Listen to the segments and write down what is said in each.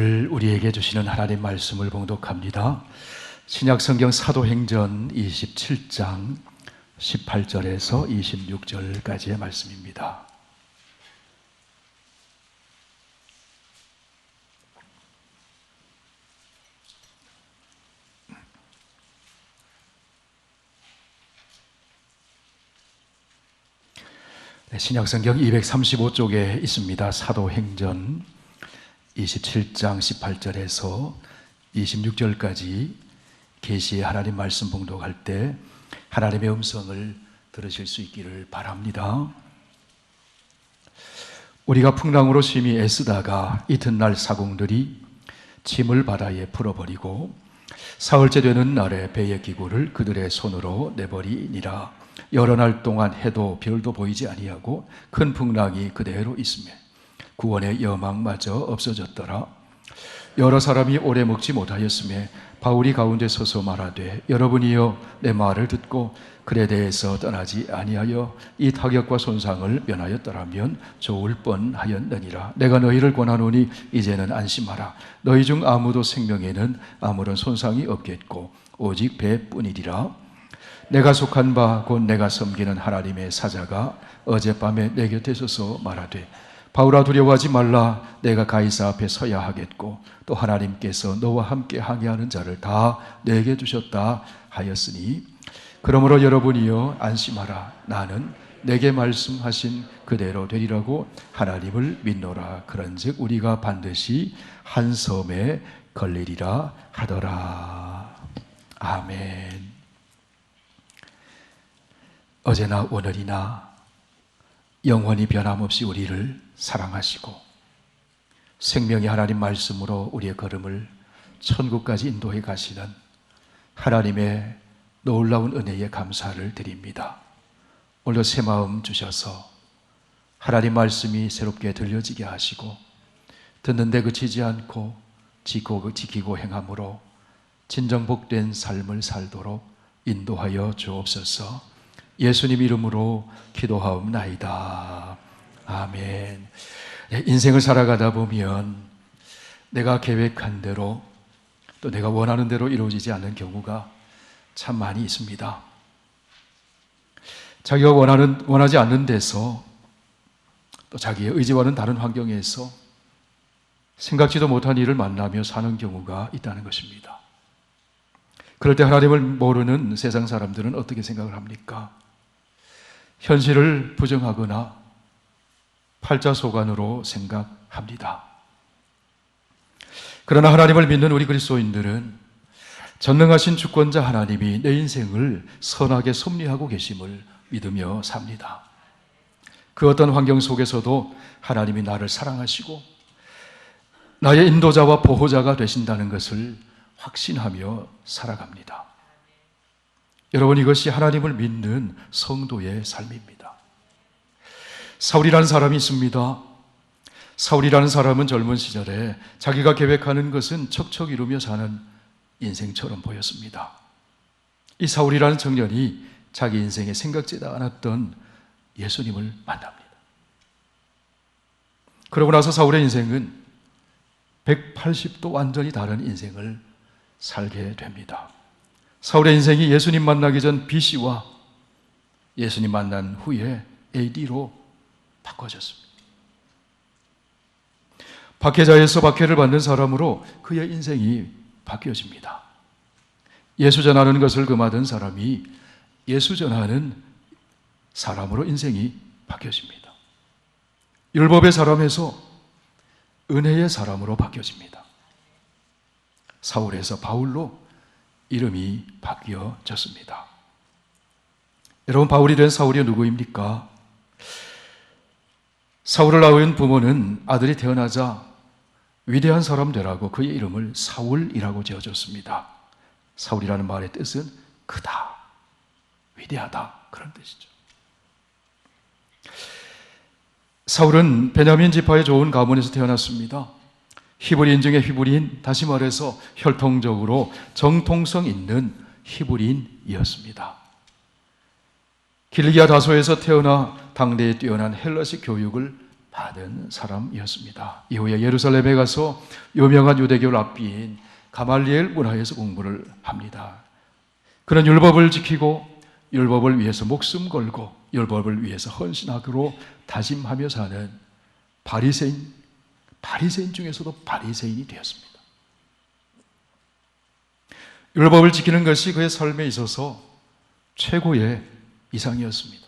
우리에게 주시는 하나님 말씀을 봉독합니다. 신약성경 사도행전 27장 18절에서 26절까지의 말씀입니다. 신약성경 235쪽에 있습니다. 사도행전 27장 18절에서 26절까지 계시의 하나님 말씀 봉독할 때 하나님의 음성을 들으실 수 있기를 바랍니다. 우리가 풍랑으로 심히 애쓰다가 이튿날 사공들이 짐을 바다에 풀어버리고 사흘째 되는 날에 배의 기구를 그들의 손으로 내버리니라. 여러 날 동안 해도 별도 보이지 아니하고 큰 풍랑이 그대로 있으며 구원의 여망마저 없어졌더라. 여러 사람이 오래 먹지 못하였으며 바울이 가운데 서서 말하되 여러분이여 내 말을 듣고 글에 대해서 떠나지 아니하여 이 타격과 손상을 면하였더라면 좋을 뻔하였느니라. 내가 너희를 권하노니 이제는 안심하라. 너희 중 아무도 생명에는 아무런 손상이 없겠고 오직 배뿐이리라. 내가 속한 바 곧 내가 섬기는 하나님의 사자가 어젯밤에 내 곁에 서서 말하되 바울아 두려워하지 말라. 내가 가이사 앞에 서야 하겠고 또 하나님께서 너와 함께 항해하는 자를 다 내게 주셨다 하였으니 그러므로 여러분이여 안심하라. 나는 내게 말씀하신 그대로 되리라고 하나님을 믿노라. 그런즉 우리가 반드시 한 섬에 걸리리라 하더라. 아멘. 어제나 오늘이나 영원히 변함없이 우리를 사랑하시고 생명의 하나님 말씀으로 우리의 걸음을 천국까지 인도해 가시는 하나님의 놀라운 은혜에 감사를 드립니다. 오늘도 새 마음 주셔서 하나님 말씀이 새롭게 들려지게 하시고 듣는데 그치지 않고 지키고 행함으로 진정 복된 삶을 살도록 인도하여 주옵소서. 예수님 이름으로 기도하옵나이다. 아멘. 인생을 살아가다 보면 내가 계획한 대로 또 내가 원하는 대로 이루어지지 않는 경우가 참 많이 있습니다. 자기가 원하지 않는 데서 또 자기의 의지와는 다른 환경에서 생각지도 못한 일을 만나며 사는 경우가 있다는 것입니다. 그럴 때 하나님을 모르는 세상 사람들은 어떻게 생각을 합니까? 현실을 부정하거나 팔자소간으로 생각합니다. 그러나 하나님을 믿는 우리 그리스도인들은 전능하신 주권자 하나님이 내 인생을 선하게 섭리하고 계심을 믿으며 삽니다. 그 어떤 환경 속에서도 하나님이 나를 사랑하시고 나의 인도자와 보호자가 되신다는 것을 확신하며 살아갑니다. 여러분, 이것이 하나님을 믿는 성도의 삶입니다. 사울이라는 사람이 있습니다. 사울이라는 사람은 젊은 시절에 자기가 계획하는 것은 척척 이루며 사는 인생처럼 보였습니다. 이 사울이라는 청년이 자기 인생에 생각지도 않았던 예수님을 만납니다. 그러고 나서 사울의 인생은 180도 완전히 다른 인생을 살게 됩니다. 사울의 인생이 예수님 만나기 전 BC와 예수님 만난 후에 AD로 바꿔졌습니다. 박해자에서 박해를 받는 사람으로 그의 인생이 바뀌어집니다. 예수 전하는 것을 금하던 사람이 예수 전하는 사람으로 인생이 바뀌어집니다. 율법의 사람에서 은혜의 사람으로 바뀌어집니다. 사울에서 바울로 이름이 바뀌어졌습니다. 여러분, 바울이 된 사울이 누구입니까? 사울을 낳은 부모는 아들이 태어나자 위대한 사람 되라고 그의 이름을 사울이라고 지어줬습니다. 사울이라는 말의 뜻은 크다, 위대하다, 그런 뜻이죠. 사울은 베냐민 지파의 좋은 가문에서 태어났습니다. 히브리인 중에 히브리인, 다시 말해서 혈통적으로 정통성 있는 히브리인이었습니다. 길리기아 다소에서 태어나 당대에 뛰어난 헬라식 교육을 받은 사람이었습니다. 이후에 예루살렘에 가서 유명한 유대교 랍비인 가말리엘 문화에서 공부를 합니다. 그는 율법을 지키고 율법을 위해서 목숨 걸고 율법을 위해서 헌신하기로 다짐하며 사는 바리새인 중에서도 바리새인이 되었습니다. 율법을 지키는 것이 그의 삶에 있어서 최고의 이상이었습니다.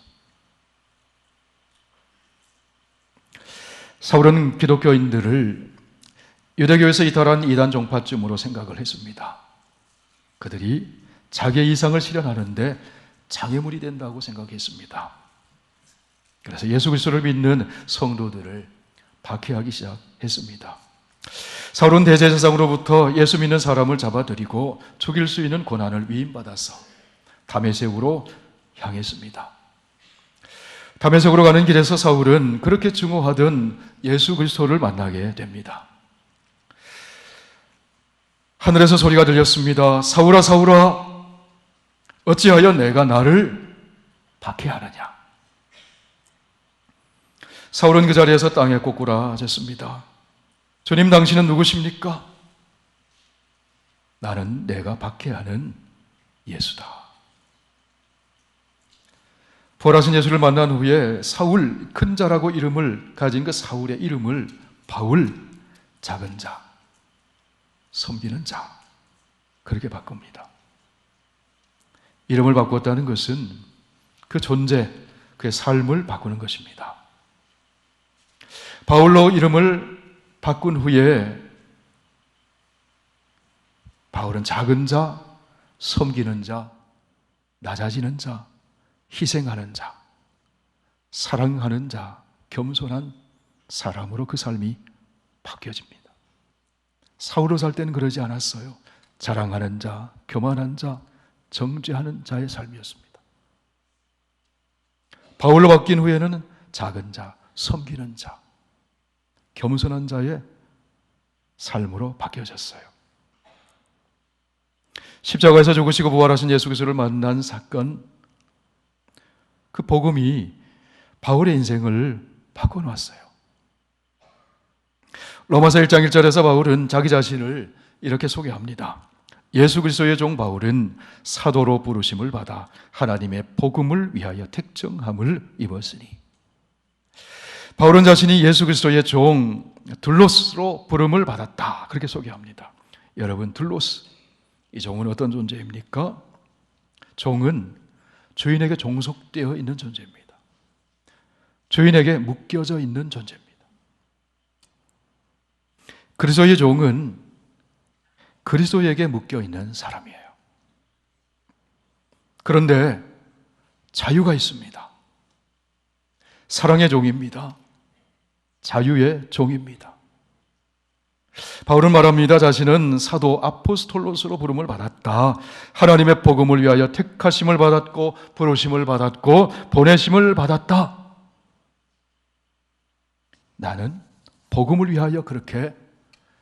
사울은 기독교인들을 유대교에서 이탈한 이단 종파쯤으로 생각을 했습니다. 그들이 자기의 이상을 실현하는데 장애물이 된다고 생각했습니다. 그래서 예수 그리스도를 믿는 성도들을 박해하기 시작했습니다. 사울은 대제사장으로부터 예수 믿는 사람을 잡아들이고 죽일 수 있는 권한을 위임받아서 다메섹으로 향했습니다. 다메섹으로 가는 길에서 사울은 그렇게 증오하던 예수 그리스도를 만나게 됩니다. 하늘에서 소리가 들렸습니다. 사울아, 사울아, 어찌하여 내가 나를 박해하느냐? 사울은 그 자리에서 땅에 꼬꾸라졌습니다. 주님, 당신은 누구십니까? 나는 내가 박해하는 예수다. 부활하신 예수를 만난 후에 사울, 큰 자라고 이름을 가진 그 사울의 이름을 바울, 작은 자, 섬기는 자, 그렇게 바꿉니다. 이름을 바꿨다는 것은 그 존재, 그의 삶을 바꾸는 것입니다. 바울로 이름을 바꾼 후에 바울은 작은 자, 섬기는 자, 낮아지는 자, 희생하는 자, 사랑하는 자, 겸손한 사람으로 그 삶이 바뀌어집니다. 사울로 살 때는 그러지 않았어요. 자랑하는 자, 교만한 자, 정죄하는 자의 삶이었습니다. 바울로 바뀐 후에는 작은 자, 섬기는 자, 겸손한 자의 삶으로 바뀌어졌어요. 십자가에서 죽으시고 부활하신 예수 그리스도를 만난 사건, 그 복음이 바울의 인생을 바꿔놓았어요. 로마서 1장 1절에서 바울은 자기 자신을 이렇게 소개합니다. 예수 그리스도의 종 바울은 사도로 부르심을 받아 하나님의 복음을 위하여 택정함을 입었으니, 바울은 자신이 예수 그리스도의 종 둘로스로 부름을 받았다, 그렇게 소개합니다. 여러분, 둘로스, 이 종은 어떤 존재입니까? 종은 주인에게 종속되어 있는 존재입니다. 주인에게 묶여져 있는 존재입니다. 그리스도의 종은 그리스도에게 묶여 있는 사람이에요. 그런데 자유가 있습니다. 사랑의 종입니다. 자유의 종입니다. 바울은 말합니다. 자신은 사도 아포스톨로스로 부름을 받았다. 하나님의 복음을 위하여 택하심을 받았고 부르심을 받았고 보내심을 받았다. 나는 복음을 위하여 그렇게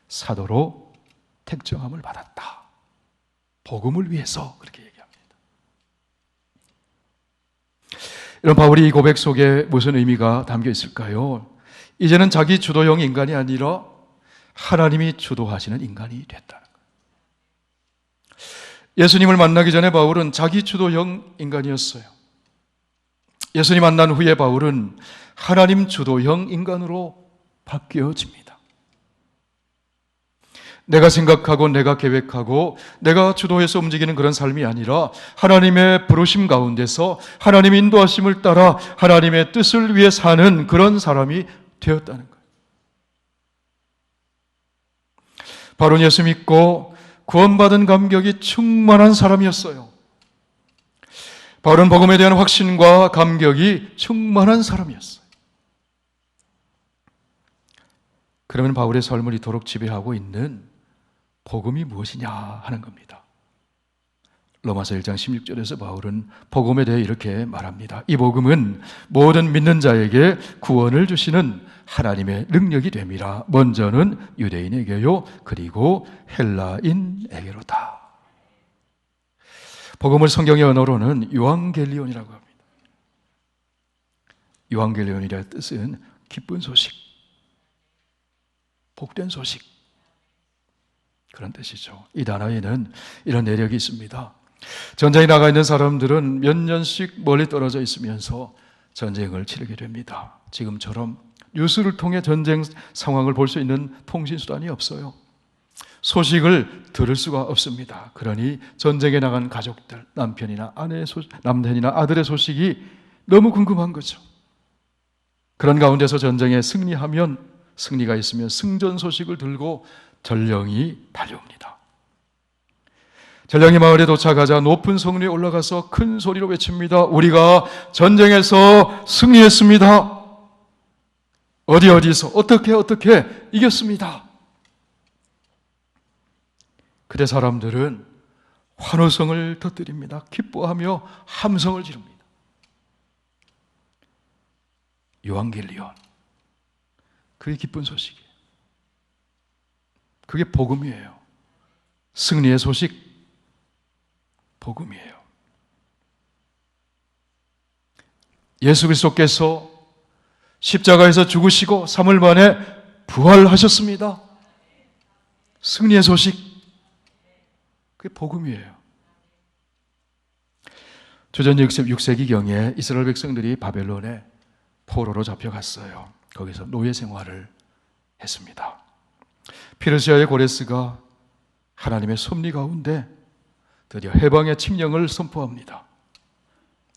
사도로 택정함을 받았다. 복음을 위해서 그렇게 얘기합니다. 이런 바울이 이 고백 속에 무슨 의미가 담겨 있을까요? 이제는 자기 주도형 인간이 아니라 하나님이 주도하시는 인간이 됐다는 거예요. 예수님을 만나기 전에 바울은 자기 주도형 인간이었어요. 예수님 만난 후에 바울은 하나님 주도형 인간으로 바뀌어집니다. 내가 생각하고 내가 계획하고 내가 주도해서 움직이는 그런 삶이 아니라 하나님의 부르심 가운데서 하나님의 인도하심을 따라 하나님의 뜻을 위해 사는 그런 사람이 되었다는 거예요. 바로 예수 믿고 구원받은 감격이 충만한 사람이었어요. 바울은 복음에 대한 확신과 감격이 충만한 사람이었어요. 그러면 바울의 삶을 이토록 지배하고 있는 복음이 무엇이냐 하는 겁니다. 로마서 1장 16절에서 바울은 복음에 대해 이렇게 말합니다. 이 복음은 모든 믿는 자에게 구원을 주시는 하나님의 능력이 됨이라. 먼저는 유대인에게요, 그리고 헬라인에게로다. 복음을 성경의 언어로는 유앙겔리온이라고 합니다. 유앙겔리온이라는 뜻은 기쁜 소식, 복된 소식, 그런 뜻이죠. 이 단어에는 이런 내력이 있습니다. 전쟁에 나가 있는 사람들은 몇 년씩 멀리 떨어져 있으면서 전쟁을 치르게 됩니다. 지금처럼 뉴스를 통해 전쟁 상황을 볼 수 있는 통신수단이 없어요. 소식을 들을 수가 없습니다. 그러니 전쟁에 나간 가족들, 남편이나 아들의 소식이 너무 궁금한 거죠. 그런 가운데서 전쟁에 승리가 있으면 승전 소식을 들고 전령이 달려옵니다. 전령이 마을에 도착하자 높은 성 위에 올라가서 큰 소리로 외칩니다. 우리가 전쟁에서 승리했습니다. 어디서 어떻게 이겼습니다. 그때 사람들은 환호성을 터뜨립니다. 기뻐하며 함성을 지릅니다. 요한겔리온, 그게 기쁜 소식이에요. 그게 복음이에요. 승리의 소식, 복음이에요. 예수 그리스도께서 십자가에서 죽으시고 3일 만에 부활하셨습니다. 승리의 소식, 그게 복음이에요. 주전 6세기경에 이스라엘 백성들이 바벨론에 포로로 잡혀갔어요. 거기서 노예 생활을 했습니다. 페르시아의 고레스가 하나님의 섭리 가운데 드디어 해방의 칙령을 선포합니다.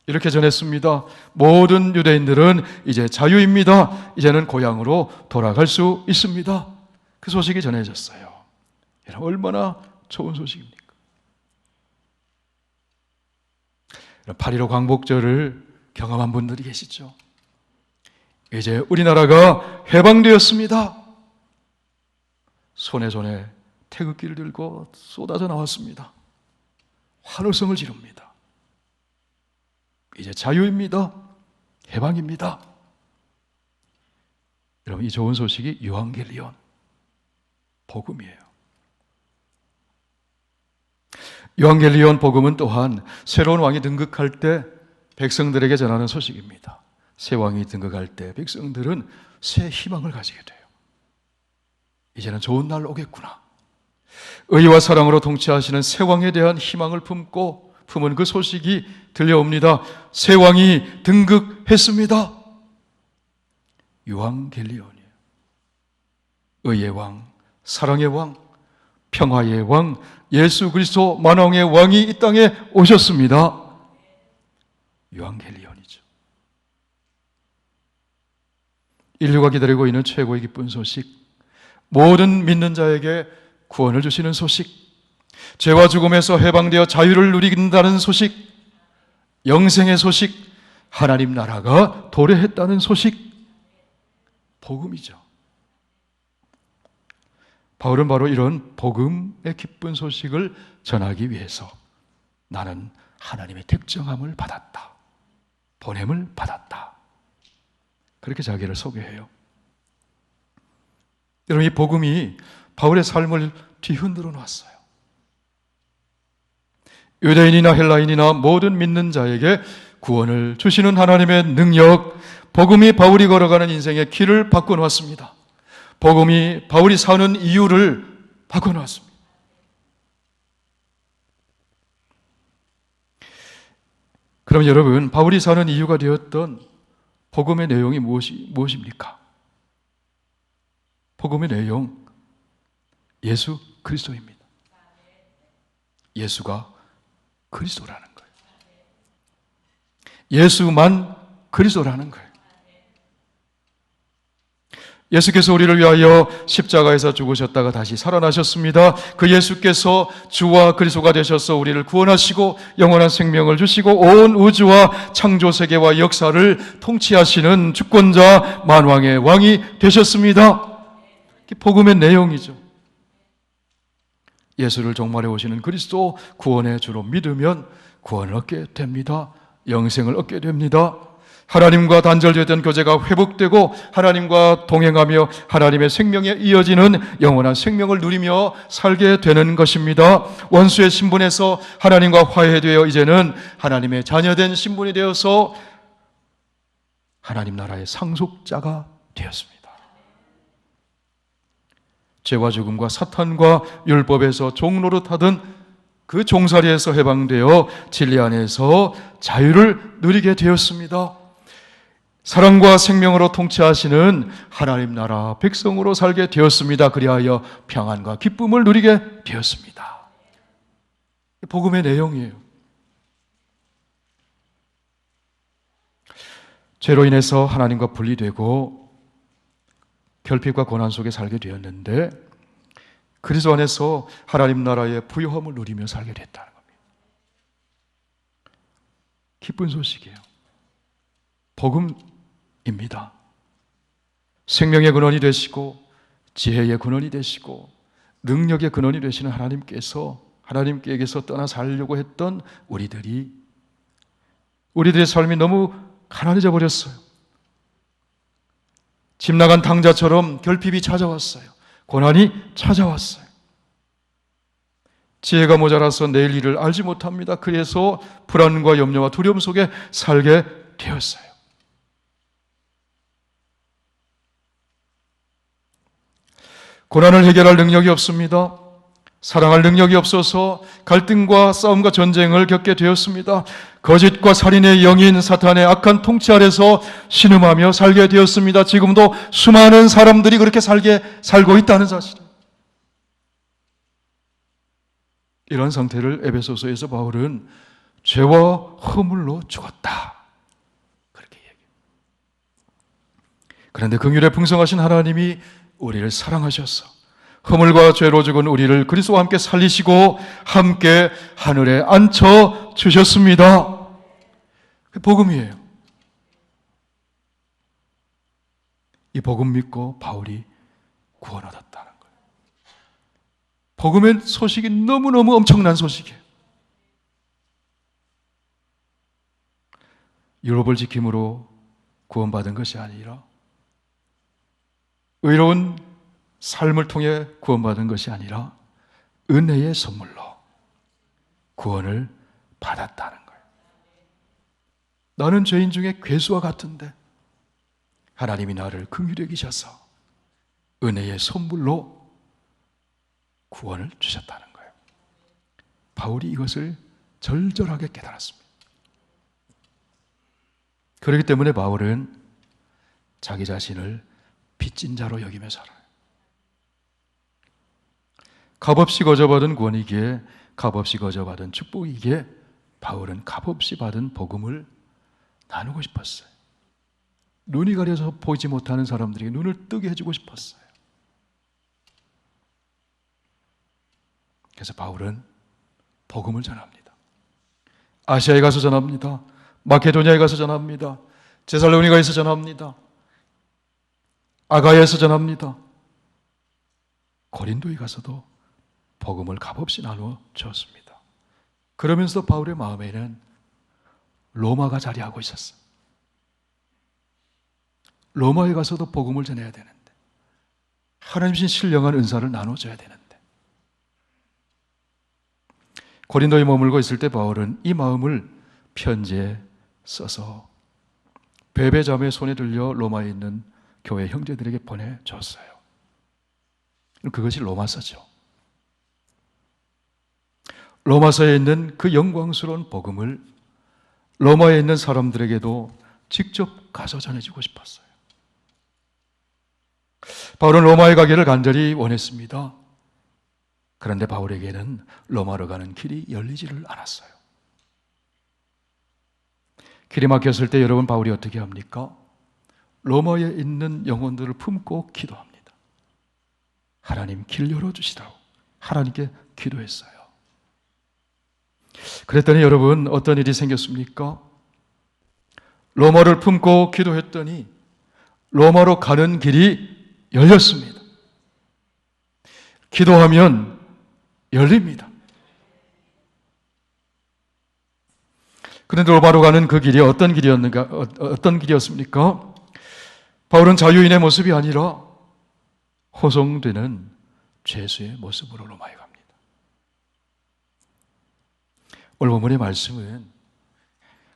이렇게 전했습니다. 모든 유대인들은 이제 자유입니다. 이제는 고향으로 돌아갈 수 있습니다. 그 소식이 전해졌어요. 얼마나 좋은 소식입니까? 8.15 광복절을 경험한 분들이 계시죠? 이제 우리나라가 해방되었습니다. 손에 태극기를 들고 쏟아져 나왔습니다. 환호성을 지릅니다. 이제 자유입니다. 해방입니다. 여러분, 이 좋은 소식이 요한겔리온, 복음이에요. 요한겔리온 복음은 또한 새로운 왕이 등극할 때 백성들에게 전하는 소식입니다. 새 왕이 등극할 때 백성들은 새 희망을 가지게 돼요. 이제는 좋은 날 오겠구나. 의와 사랑으로 통치하시는 새 왕에 대한 희망을 품은 그 소식이 들려옵니다. 새 왕이 등극했습니다. 요한겔리온이에요. 의의 왕, 사랑의 왕, 평화의 왕, 예수 그리스도 만왕의 왕이 이 땅에 오셨습니다. 요한겔리온이죠. 인류가 기다리고 있는 최고의 기쁜 소식, 모든 믿는 자에게 구원을 주시는 소식, 죄와 죽음에서 해방되어 자유를 누린다는 소식, 영생의 소식, 하나님 나라가 도래했다는 소식, 복음이죠. 바울은 바로 이런 복음의 기쁜 소식을 전하기 위해서 나는 하나님의 특정함을 받았다, 보냄을 받았다, 그렇게 자기를 소개해요. 여러분, 이 복음이 바울의 삶을 뒤흔들어 놨어요. 유대인이나 헬라인이나 모든 믿는 자에게 구원을 주시는 하나님의 능력, 복음이 바울이 걸어가는 인생의 길을 바꿔놓았습니다. 복음이 바울이 사는 이유를 바꿔놓았습니다. 그럼 여러분, 바울이 사는 이유가 되었던 복음의 내용이 무엇입니까? 복음의 내용, 예수 그리스도입니다. 예수가 그리스도라는 거예요. 예수만 그리스도라는 거예요. 예수께서 우리를 위하여 십자가에서 죽으셨다가 다시 살아나셨습니다. 그 예수께서 주와 그리스도가 되셔서 우리를 구원하시고 영원한 생명을 주시고 온 우주와 창조 세계와 역사를 통치하시는 주권자 만왕의 왕이 되셨습니다. 복음의 내용이죠. 예수를 종말에 오시는 그리스도, 구원의 주로 믿으면 구원을 얻게 됩니다. 영생을 얻게 됩니다. 하나님과 단절되던 교제가 회복되고 하나님과 동행하며 하나님의 생명에 이어지는 영원한 생명을 누리며 살게 되는 것입니다. 원수의 신분에서 하나님과 화해되어 이제는 하나님의 자녀된 신분이 되어서 하나님 나라의 상속자가 되었습니다. 죄와 죽음과 사탄과 율법에서 종노릇하던 그 종살이에서 해방되어 진리 안에서 자유를 누리게 되었습니다. 사랑과 생명으로 통치하시는 하나님 나라 백성으로 살게 되었습니다. 그리하여 평안과 기쁨을 누리게 되었습니다. 복음의 내용이에요. 죄로 인해서 하나님과 분리되고 결핍과 고난 속에 살게 되었는데 그리스도 안에서 하나님 나라의 부요함을 누리며 살게 됐다는 겁니다. 기쁜 소식이에요. 복음입니다. 생명의 근원이 되시고 지혜의 근원이 되시고 능력의 근원이 되시는 하나님께서 떠나 살려고 했던 우리들의 삶이 너무 가난해져 버렸어요. 집 나간 탕자처럼 결핍이 찾아왔어요. 고난이 찾아왔어요. 지혜가 모자라서 내일 일을 알지 못합니다. 그래서 불안과 염려와 두려움 속에 살게 되었어요. 고난을 해결할 능력이 없습니다. 사랑할 능력이 없어서 갈등과 싸움과 전쟁을 겪게 되었습니다. 거짓과 살인의 영인 사탄의 악한 통치 아래서 신음하며 살게 되었습니다. 지금도 수많은 사람들이 그렇게 살고 있다는 사실. 이런 상태를 에베소서에서 바울은 죄와 허물로 죽었다. 그렇게 얘기해요. 그런데 긍휼에 풍성하신 하나님이 우리를 사랑하셔서 허물과 죄로 죽은 우리를 그리스도와 함께 살리시고 함께 하늘에 앉혀 주셨습니다. 복음이에요. 이 복음 믿고 바울이 구원 얻었다는 거예요. 복음의 소식이 너무너무 엄청난 소식이에요. 율법을 지킴으로 구원받은 것이 아니라 의로운 삶을 통해 구원받은 것이 아니라 은혜의 선물로 구원을 받았다는 거예요. 나는 죄인 중에 괴수와 같은데 하나님이 나를 긍휼히 여기셔서 은혜의 선물로 구원을 주셨다는 거예요. 바울이 이것을 절절하게 깨달았습니다. 그렇기 때문에 바울은 자기 자신을 빚진 자로 여기며 살아요. 값없이 거저받은 구원이기에 값없이 거저받은 축복이기에 바울은 값없이 받은 복음을 나누고 싶었어요. 눈이 가려서 보지 못하는 사람들에게 눈을 뜨게 해주고 싶었어요. 그래서 바울은 복음을 전합니다. 아시아에 가서 전합니다. 마케도니아에 가서 전합니다. 데살로니가에서 전합니다. 아가야에서 전합니다. 고린도에 가서도 복음을 값없이 나누어 주었습니다. 그러면서 바울의 마음에는 로마가 자리하고 있었어요. 로마에 가서도 복음을 전해야 되는데 하나님 주신 신령한 은사를 나눠줘야 되는데 고린도에 머물고 있을 때 바울은 이 마음을 편지에 써서 베베자매의 손에 들려 로마에 있는 교회 형제들에게 보내줬어요. 그것이 로마서죠. 로마서에 있는 그 영광스러운 복음을 로마에 있는 사람들에게도 직접 가서 전해주고 싶었어요. 바울은 로마에 가기를 간절히 원했습니다. 그런데 바울에게는 로마로 가는 길이 열리지를 않았어요. 길이 막혔을 때 여러분 바울이 어떻게 합니까? 로마에 있는 영혼들을 품고 기도합니다. 하나님 길 열어주시라고 하나님께 기도했어요. 그랬더니 여러분 어떤 일이 생겼습니까? 로마를 품고 기도했더니 로마로 가는 길이 열렸습니다. 기도하면 열립니다. 그런데 로마로 가는 그 길이 어떤 길이었습니까? 바울은 자유인의 모습이 아니라 호송되는 죄수의 모습으로 로마에 갑니다. 오늘 본문의 말씀은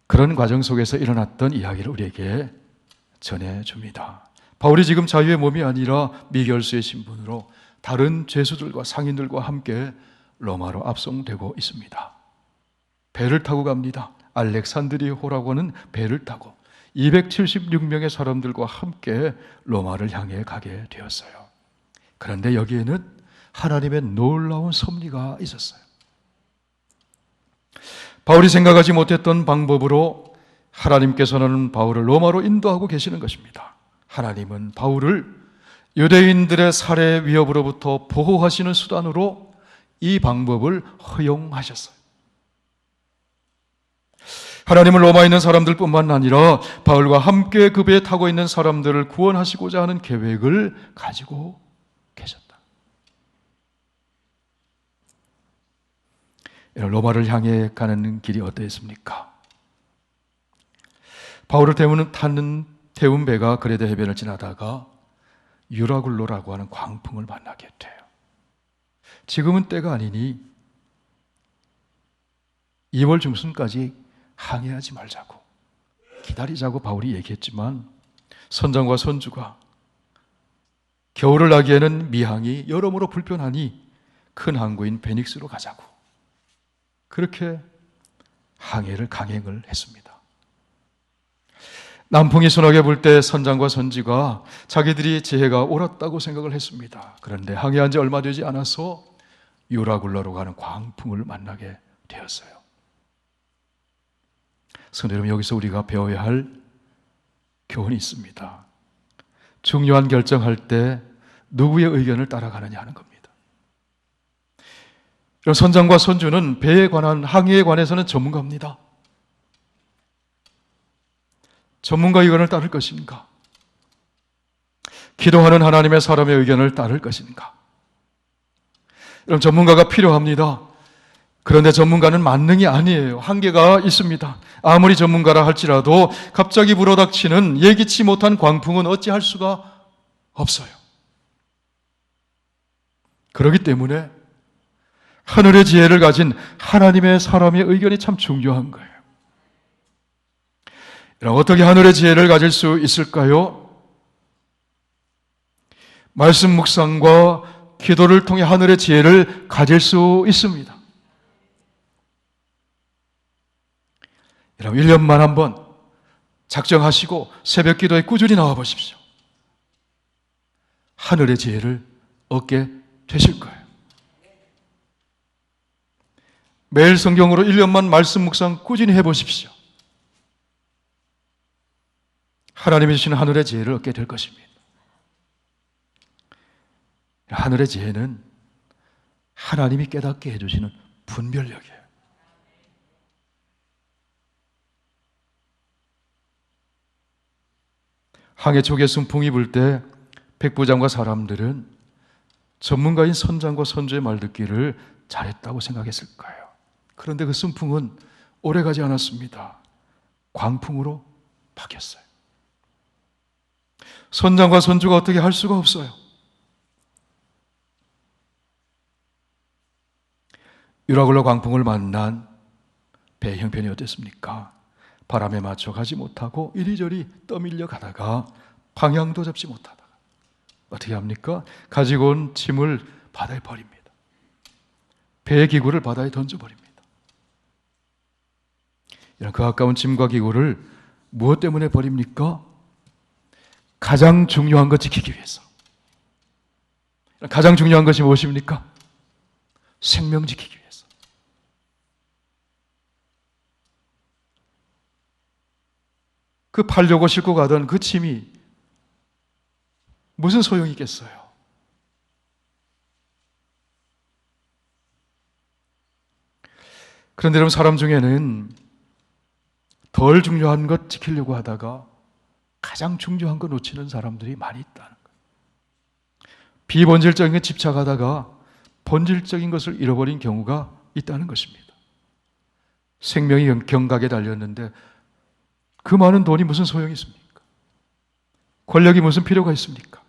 그런 과정 속에서 일어났던 이야기를 우리에게 전해줍니다. 바울이 지금 자유의 몸이 아니라 미결수의 신분으로 다른 죄수들과 상인들과 함께 로마로 압송되고 있습니다. 배를 타고 갑니다. 알렉산드리호라고 하는 배를 타고 276명의 사람들과 함께 로마를 향해 가게 되었어요. 그런데 여기에는 하나님의 놀라운 섭리가 있었어요. 바울이 생각하지 못했던 방법으로 하나님께서는 바울을 로마로 인도하고 계시는 것입니다. 하나님은 바울을 유대인들의 살해 위협으로부터 보호하시는 수단으로 이 방법을 허용하셨어요. 하나님은 로마에 있는 사람들뿐만 아니라 바울과 함께 그 배에 타고 있는 사람들을 구원하시고자 하는 계획을 가지고 계셨다. 로마를 향해 가는 길이 어떠했습니까? 바울을 태운 배가 그레데 해변을 지나다가 유라굴로라고 하는 광풍을 만나게 돼요. 지금은 때가 아니니 2월 중순까지 항해하지 말자고, 기다리자고 바울이 얘기했지만 선장과 선주가 겨울을 나기에는 미항이 여러모로 불편하니 큰 항구인 베닉스로 가자고, 그렇게 강행을 했습니다. 남풍이 순하게 불 때 선장과 선지가 자기들이 지혜가 옳았다고 생각을 했습니다. 그런데 항해한 지 얼마 되지 않아서 유라굴라로 가는 광풍을 만나게 되었어요. 성도 여러분, 여기서 우리가 배워야 할 교훈이 있습니다. 중요한 결정할 때 누구의 의견을 따라가느냐 하는 겁니다. 선장과 선주는 배에 관한 항해에 관해서는 전문가입니다. 전문가 의견을 따를 것인가? 기도하는 하나님의 사람의 의견을 따를 것인가? 여러분, 전문가가 필요합니다. 그런데 전문가는 만능이 아니에요. 한계가 있습니다. 아무리 전문가라 할지라도 갑자기 불어닥치는 예기치 못한 광풍은 어찌할 수가 없어요. 그렇기 때문에 하늘의 지혜를 가진 하나님의 사람의 의견이 참 중요한 거예요. 어떻게 하늘의 지혜를 가질 수 있을까요? 말씀 묵상과 기도를 통해 하늘의 지혜를 가질 수 있습니다. 여러분, 1년만 한번 작정하시고 새벽 기도에 꾸준히 나와 보십시오. 하늘의 지혜를 얻게 되실 거예요. 매일 성경으로 1년만 말씀 묵상 꾸준히 해보십시오. 하나님이 주시는 하늘의 지혜를 얻게 될 것입니다. 하늘의 지혜는 하나님이 깨닫게 해주시는 분별력이에요. 항해 초기에 순풍이 불 때 백부장과 사람들은 전문가인 선장과 선주의 말 듣기를 잘했다고 생각했을 거예요. 그런데 그 순풍은 오래가지 않았습니다. 광풍으로 바뀌었어요. 선장과 선주가 어떻게 할 수가 없어요. 유라굴로 광풍을 만난 배의 형편이 어땠습니까? 바람에 맞춰 가지 못하고 이리저리 떠밀려 가다가 방향도 잡지 못하다가 어떻게 합니까? 가지고 온 짐을 바다에 버립니다. 배의 기구를 바다에 던져버립니다. 이런 그 아까운 짐과 기구를 무엇 때문에 버립니까? 가장 중요한 것 지키기 위해서. 가장 중요한 것이 무엇입니까? 생명 지키기 위해서. 그 팔려고 싣고 가던 그 짐이 무슨 소용이 있겠어요? 그런데 여러분, 사람 중에는 덜 중요한 것 지키려고 하다가 가장 중요한 거 놓치는 사람들이 많이 있다는 거예요. 비본질적인 것 집착하다가 본질적인 것을 잃어버린 경우가 있다는 것입니다. 생명이 경각에 달렸는데 그 많은 돈이 무슨 소용이 있습니까? 권력이 무슨 필요가 있습니까?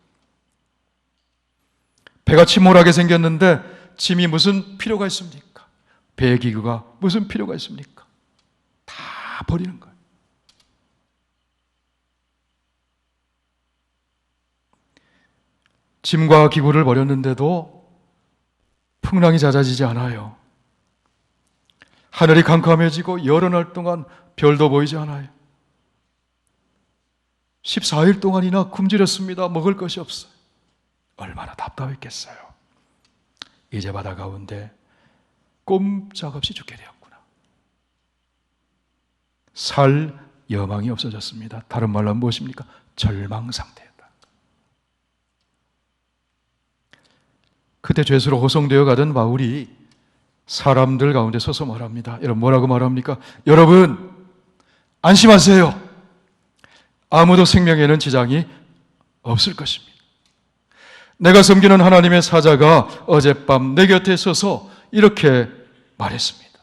배가 침몰하게 생겼는데 짐이 무슨 필요가 있습니까? 배의 기구가 무슨 필요가 있습니까? 다 버리는 거예요. 짐과 기구를 버렸는데도 풍랑이 잦아지지 않아요. 하늘이 캄캄해지고 여러 날 동안 별도 보이지 않아요. 14일 동안이나 굶주렸습니다. 먹을 것이 없어요. 얼마나 답답했겠어요. 이제 바다 가운데 꼼짝없이 죽게 되었구나. 살 여망이 없어졌습니다. 다른 말로 무엇입니까? 절망 상태였다. 그때 죄수로 호송되어 가던 바울이 사람들 가운데 서서 말합니다. 여러분 뭐라고 말합니까? 여러분 안심하세요. 아무도 생명에는 지장이 없을 것입니다. 내가 섬기는 하나님의 사자가 어젯밤 내 곁에 서서 이렇게 말했습니다.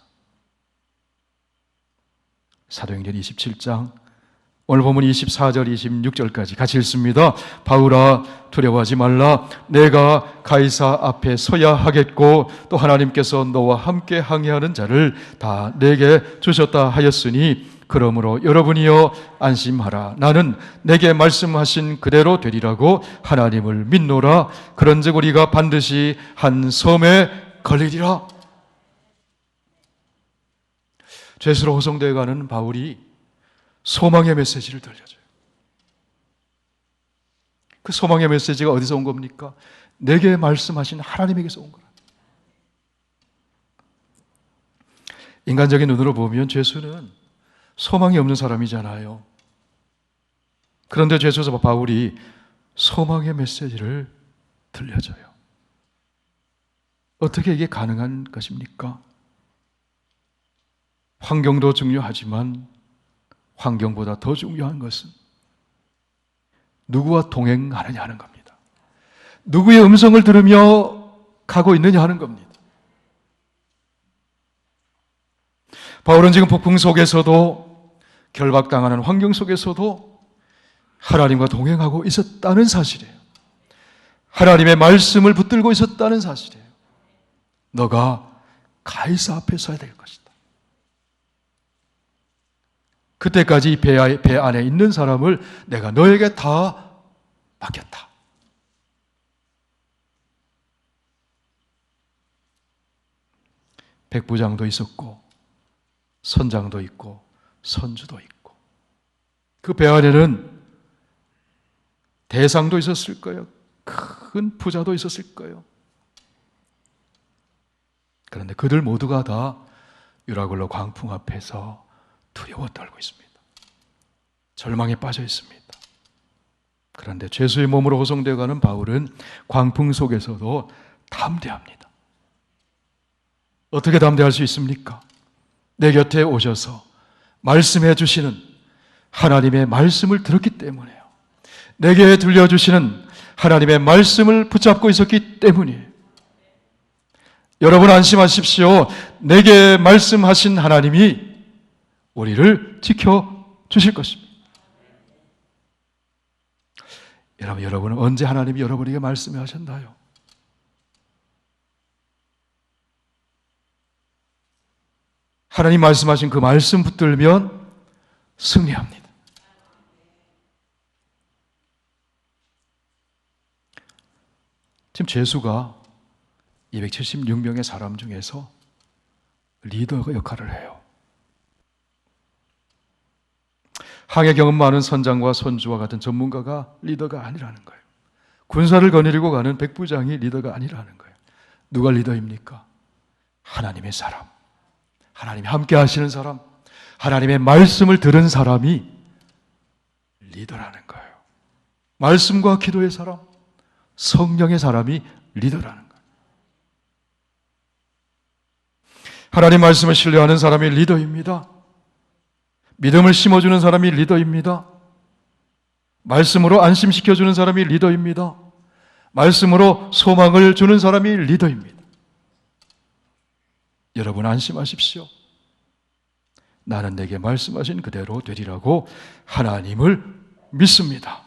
사도행전 27장 오늘 보면 24절 26절까지 같이 읽습니다. 바울아 두려워하지 말라. 내가 가이사 앞에 서야 하겠고 또 하나님께서 너와 함께 항해하는 자를 다 내게 주셨다 하였으니 그러므로 여러분이여 안심하라. 나는 내게 말씀하신 그대로 되리라고 하나님을 믿노라. 그런즉 우리가 반드시 한 섬에 걸리리라. 죄수로 호송되어 가는 바울이 소망의 메시지를 들려줘요. 그 소망의 메시지가 어디서 온 겁니까? 내게 말씀하신 하나님에게서 온 거라. 인간적인 눈으로 보면 죄수는 소망이 없는 사람이잖아요. 그런데 죄수서 바울이 소망의 메시지를 들려줘요. 어떻게 이게 가능한 것입니까? 환경도 중요하지만 환경보다 더 중요한 것은 누구와 동행하느냐 하는 겁니다. 누구의 음성을 들으며 가고 있느냐 하는 겁니다. 바울은 지금 폭풍 속에서도 결박당하는 환경 속에서도 하나님과 동행하고 있었다는 사실이에요. 하나님의 말씀을 붙들고 있었다는 사실이에요. 너가 가이사 앞에 서야 될 것이다. 그때까지 이 배 안에 있는 사람을 내가 너에게 다 맡겼다. 백부장도 있었고 선장도 있고 선주도 있고 그 배 안에는 대상도 있었을 거예요. 큰 부자도 있었을 거예요. 그런데 그들 모두가 다 유라굴로 광풍 앞에서 두려워 떨고 있습니다. 절망에 빠져 있습니다. 그런데 죄수의 몸으로 호송되어 가는 바울은 광풍 속에서도 담대합니다. 어떻게 담대할 수 있습니까? 내 곁에 오셔서 말씀해 주시는 하나님의 말씀을 들었기 때문이에요. 내게 들려주시는 하나님의 말씀을 붙잡고 있었기 때문이에요. 여러분 안심하십시오. 내게 말씀하신 하나님이 우리를 지켜주실 것입니다. 여러분은 언제 하나님이 여러분에게 말씀해 하셨나요? 하나님 말씀하신 그 말씀 붙들면 승리합니다. 지금 죄수가 276명의 사람 중에서 리더 역할을 해요. 항해 경험 많은 선장과 선주와 같은 전문가가 리더가 아니라는 거예요. 군사를 거느리고 가는 백부장이 리더가 아니라는 거예요. 누가 리더입니까? 하나님의 사람, 하나님이 함께 하시는 사람, 하나님의 말씀을 들은 사람이 리더라는 거예요. 말씀과 기도의 사람, 성령의 사람이 리더라는 거예요. 하나님 말씀을 신뢰하는 사람이 리더입니다. 믿음을 심어주는 사람이 리더입니다. 말씀으로 안심시켜주는 사람이 리더입니다. 말씀으로 소망을 주는 사람이 리더입니다. 여러분 안심하십시오. 나는 내게 말씀하신 그대로 되리라고 하나님을 믿습니다.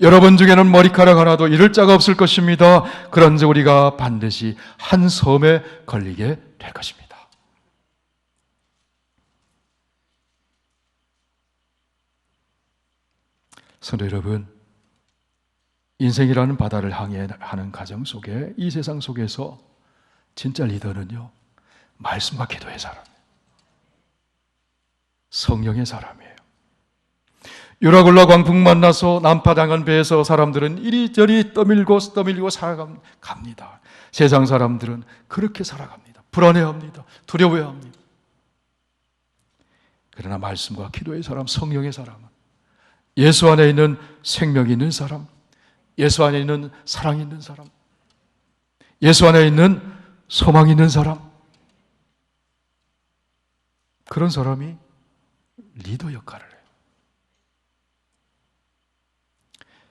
여러분 중에는 머리카락 하나도 잃을 자가 없을 것입니다. 그런즉 우리가 반드시 한 섬에 걸리게 될 것입니다. 성도 여러분, 인생이라는 바다를 항해하는 과정 속에 이 세상 속에서 진짜 리더는요, 말씀과 기도의 사람이에요. 성령의 사람이에요. 유라굴라 광풍 만나서 난파당한 배에서 사람들은 이리저리 떠밀고 살아갑니다. 세상 사람들은 그렇게 살아갑니다. 불안해합니다. 두려워합니다. 그러나 말씀과 기도의 사람, 성령의 사람은 예수 안에 있는 생명이 있는 사람, 예수 안에 있는 사랑이 있는 사람, 예수 안에 있는 소망이 있는 사람, 그런 사람이 리더 역할을 해요.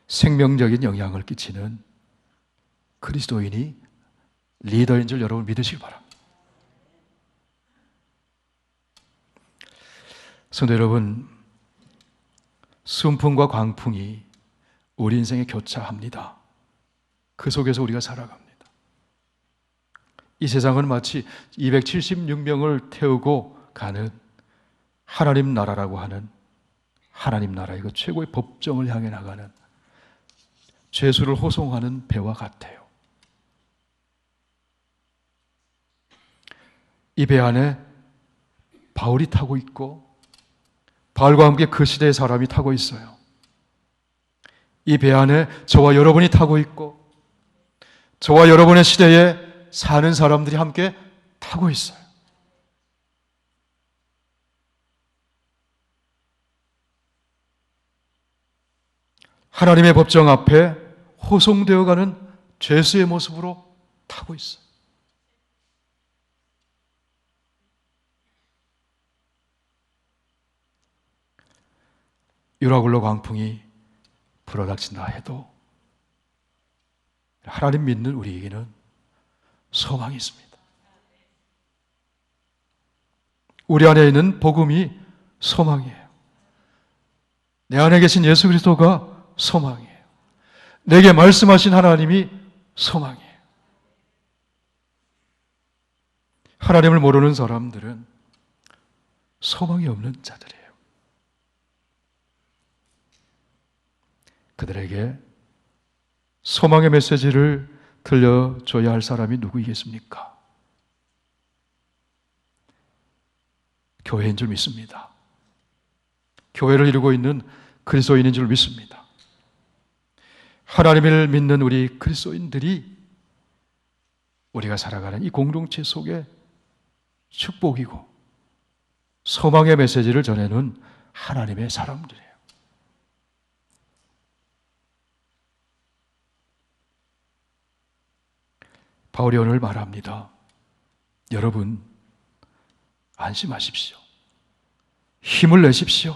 생명적인 영향을 끼치는 그리스도인이 리더인 줄 여러분 믿으시기 바랍니다. 성도 여러분, 순풍과 광풍이 우리 인생에 교차합니다. 그 속에서 우리가 살아갑니다. 이 세상은 마치 276명을 태우고 가는 하나님 나라라고 하는 하나님 나라의 그 최고의 법정을 향해 나가는 죄수를 호송하는 배와 같아요. 이 배 안에 바울이 타고 있고 바울과 함께 그 시대의 사람이 타고 있어요. 이 배 안에 저와 여러분이 타고 있고 저와 여러분의 시대에 사는 사람들이 함께 타고 있어요. 하나님의 법정 앞에 호송되어가는 죄수의 모습으로 타고 있어요. 유라굴로 광풍이 불어닥친다 해도 하나님 믿는 우리에게는 소망이 있습니다. 우리 안에 있는 복음이 소망이에요. 내 안에 계신 예수 그리스도가 소망이에요. 내게 말씀하신 하나님이 소망이에요. 하나님을 모르는 사람들은 소망이 없는 자들이에요. 그들에게 소망의 메시지를 들려줘야 할 사람이 누구이겠습니까? 교회인 줄 믿습니다. 교회를 이루고 있는 그리스도인인 줄 믿습니다. 하나님을 믿는 우리 그리스도인들이 우리가 살아가는 이 공동체 속에 축복이고 소망의 메시지를 전해는 하나님의 사람들이에요. 바울이 오늘 말합니다. 여러분, 안심하십시오. 힘을 내십시오.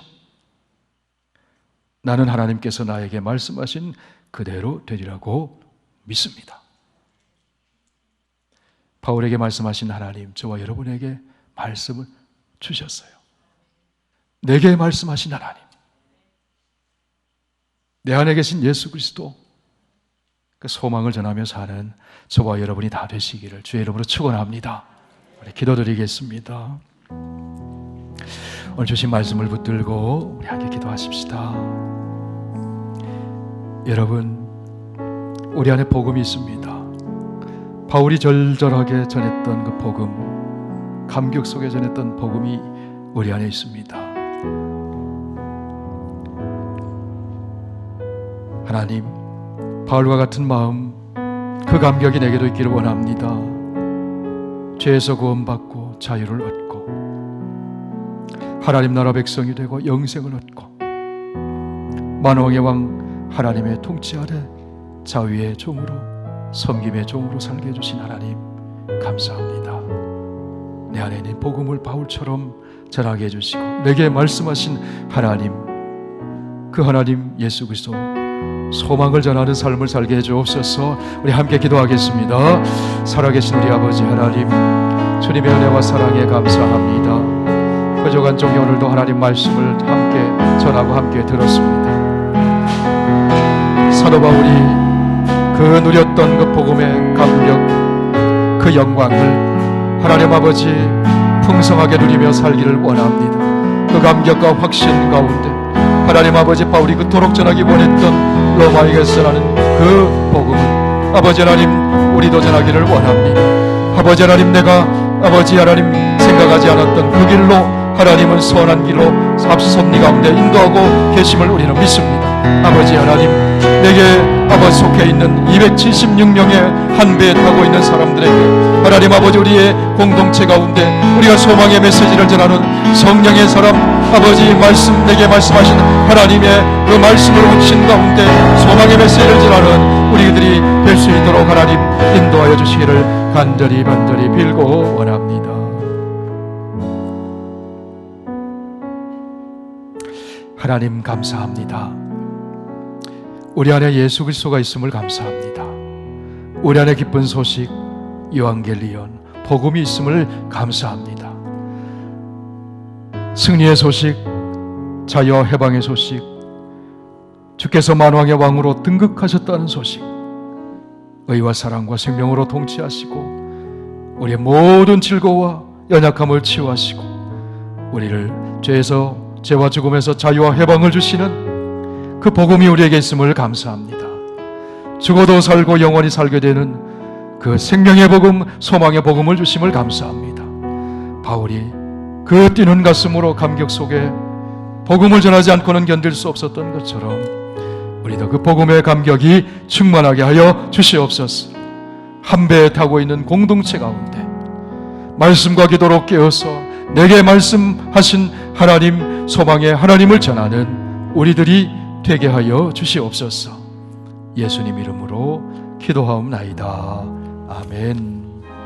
나는 하나님께서 나에게 말씀하신 그대로 되리라고 믿습니다. 바울에게 말씀하신 하나님, 저와 여러분에게 말씀을 주셨어요. 내게 말씀하신 하나님, 내 안에 계신 예수 그리스도, 그 소망을 전하며 사는 저와 여러분이 다 되시기를 주의 이름으로 축원합니다. 우리 기도드리겠습니다. 오늘 주신 말씀을 붙들고 우리 함께 기도하십시다. 여러분, 우리 안에 복음이 있습니다. 바울이 절절하게 전했던 그 복음, 감격 속에 전했던 복음이 우리 안에 있습니다. 하나님, 바울과 같은 마음, 그 감격이 내게도 있기를 원합니다. 죄에서 구원받고 자유를 얻고 하나님 나라 백성이 되고 영생을 얻고 만왕의 왕 하나님의 통치 아래 자유의 종으로 섬김의 종으로 살게 해주신 하나님 감사합니다. 내 안에 있는 복음을 바울처럼 전하게 해주시고 내게 말씀하신 하나님, 그 하나님 예수 그리스도 소망을 전하는 삶을 살게 해주옵소서. 우리 함께 기도하겠습니다. 살아계신 우리 아버지 하나님, 주님의 은혜와 사랑에 감사합니다. 부족한 종이 오늘도 하나님 말씀을 함께 전하고 함께 들었습니다. 사도 바울이 그 누렸던 그 복음의 감격, 그 영광을 하나님 아버지 풍성하게 누리며 살기를 원합니다. 그 감격과 확신 가운데 하나님 아버지 바울이 그토록 전하기 원했던 로마에게 전하는 그 복음은 아버지 하나님 우리도 전하기를 원합니다. 아버지 하나님, 내가 아버지 하나님 생각하지 않았던 그 길로 하나님은 선한 길로 앞서섭니 가운데 인도하고 계심을 우리는 믿습니다. 아버지 하나님, 내게 아버지 속해 있는 276명의 한 배에 타고 있는 사람들에게 하나님 아버지 우리의 공동체 가운데 우리가 소망의 메시지를 전하는 성령의 사람 아버지 말씀, 내게 말씀하신 하나님의 그 말씀을 확신 가운데 소망의 메시지를 전하는 우리들이 될 수 있도록 하나님 인도하여 주시기를 간절히 빌고 원합니다. 하나님 감사합니다. 우리 안에 예수 그리스도가 있음을 감사합니다. 우리 안에 기쁜 소식 요한겔리온 복음이 있음을 감사합니다. 승리의 소식, 자유와 해방의 소식, 주께서 만왕의 왕으로 등극하셨다는 소식, 의와 사랑과 생명으로 통치하시고 우리의 모든 즐거움과 연약함을 치유하시고 우리를 죄와 죽음에서 자유와 해방을 주시는 그 복음이 우리에게 있음을 감사합니다. 죽어도 살고 영원히 살게 되는 그 생명의 복음, 소망의 복음을 주심을 감사합니다. 바울이 그 뛰는 가슴으로 감격 속에 복음을 전하지 않고는 견딜 수 없었던 것처럼 우리도 그 복음의 감격이 충만하게 하여 주시옵소서. 한 배에 타고 있는 공동체 가운데 말씀과 기도로 깨어서 내게 말씀하신 하나님, 소망의 하나님을 전하는 우리들이 되게 하여 주시옵소서. 예수님 이름으로 기도하옵나이다. 아멘.